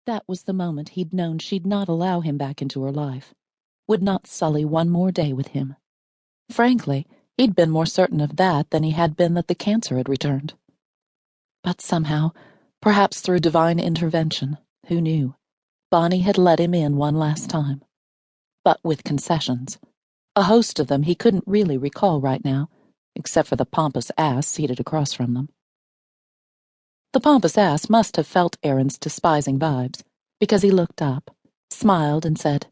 That was the moment he'd known she'd not allow him back into her life, would not sully one more day with him. Frankly, he'd been more certain of that than he had been that the cancer had returned. But somehow, perhaps through divine intervention, who knew, Bonnie had let him in one last time. But with concessions. A host of them he couldn't really recall right now, except for the pompous ass seated across from them. The pompous ass must have felt Aaron's despising vibes, because he looked up, smiled, and said,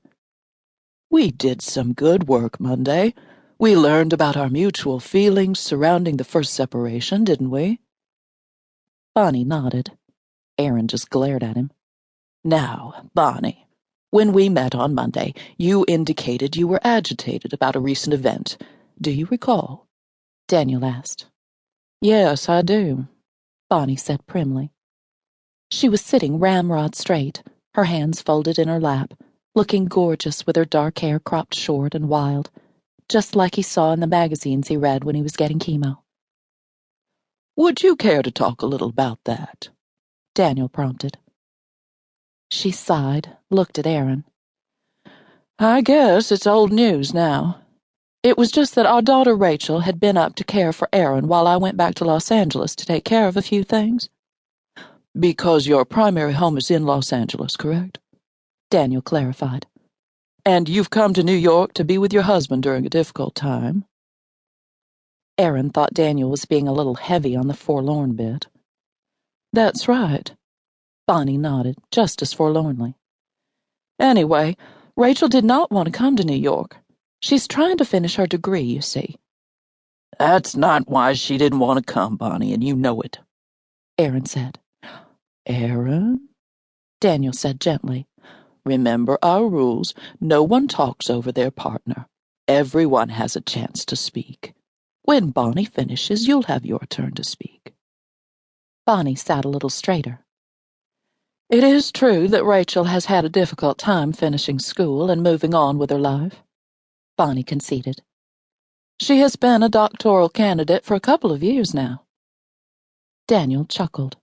"We did some good work Monday. We learned about our mutual feelings surrounding the first separation, didn't we?" Bonnie nodded. Aaron just glared at him. "Now, Bonnie, when we met on Monday, you indicated you were agitated about a recent event. Do you recall?" Daniel asked. "Yes, I do," Bonnie said primly. She was sitting ramrod straight, her hands folded in her lap, looking gorgeous with her dark hair cropped short and wild, just like he saw in the magazines he read when he was getting chemo. "Would you care to talk a little about that?" Daniel prompted. She sighed, looked at Aaron. "I guess it's old news now. It was just that our daughter Rachel had been up to care for Aaron while I went back to Los Angeles to take care of a few things. Because your primary home is in Los Angeles, correct?" Daniel clarified. "And you've come to New York to be with your husband during a difficult time." Aaron thought Daniel was being a little heavy on the forlorn bit. "That's right." Bonnie nodded, just as forlornly. "Anyway, Rachel did not want to come to New York. She's trying to finish her degree, you see." "That's not why she didn't want to come, Bonnie, and you know it," Aaron said. "Aaron," Daniel said gently, "remember our rules. No one talks over their partner. Everyone has a chance to speak. When Bonnie finishes, you'll have your turn to speak." Bonnie sat a little straighter. "It is true that Rachel has had a difficult time finishing school and moving on with her life," Bonnie conceded. "She has been a doctoral candidate for a couple of years now." Daniel chuckled.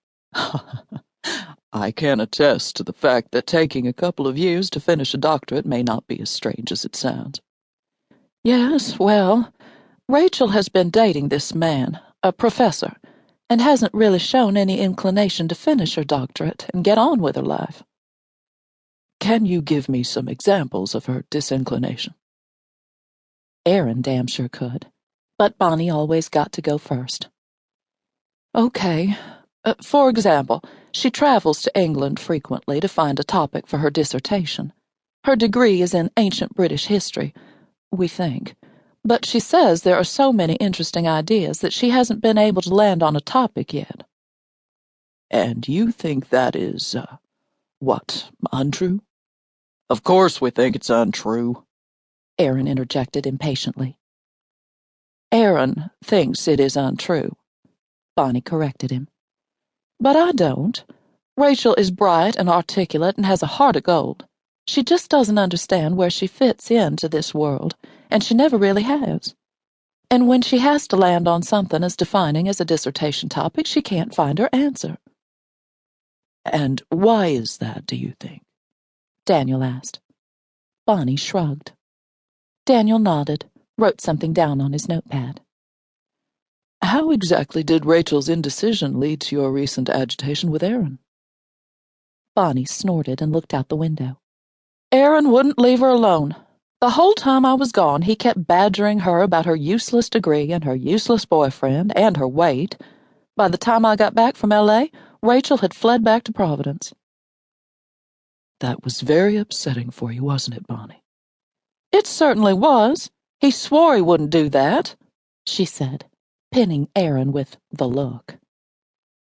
"I can attest to the fact that taking a couple of years to finish a doctorate may not be as strange as it sounds." "Yes, well, Rachel has been dating this man, a professor, and hasn't really shown any inclination to finish her doctorate and get on with her life." "Can you give me some examples of her disinclination?" Aaron damn sure could, but Bonnie always got to go first. "Okay. For example, she travels to England frequently to find a topic for her dissertation. Her degree is in ancient British history, we think, but she says there are so many interesting ideas that she hasn't been able to land on a topic yet." "And you think that is, untrue?" "Of course we think it's untrue," Aaron interjected impatiently. "Aaron thinks it is untrue," Bonnie corrected him. "But I don't. Rachel is bright and articulate and has a heart of gold. She just doesn't understand where she fits into this world, and she never really has. And when she has to land on something as defining as a dissertation topic, she can't find her answer." "And why is that, do you think?" Daniel asked. Bonnie shrugged. Daniel nodded, wrote something down on his notepad. "How exactly did Rachel's indecision lead to your recent agitation with Aaron?" Bonnie snorted and looked out the window. "Aaron wouldn't leave her alone. The whole time I was gone, he kept badgering her about her useless degree and her useless boyfriend and her weight. By the time I got back from L.A., Rachel had fled back to Providence." "That was very upsetting for you, wasn't it, Bonnie?" "It certainly was. He swore he wouldn't do that," she said, pinning Aaron with the look.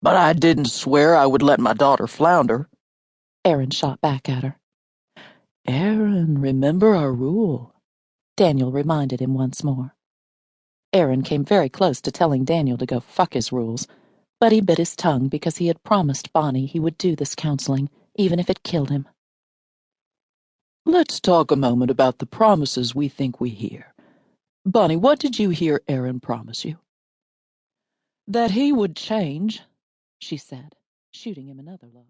"But I didn't swear I would let my daughter flounder," Aaron shot back at her. "Aaron, remember our rule," Daniel reminded him once more. Aaron came very close to telling Daniel to go fuck his rules, but he bit his tongue because he had promised Bonnie he would do this counseling, even if it killed him. "Let's talk a moment about the promises we think we hear. Bonnie, what did you hear Aaron promise you?" "That he would change," she said, shooting him another look.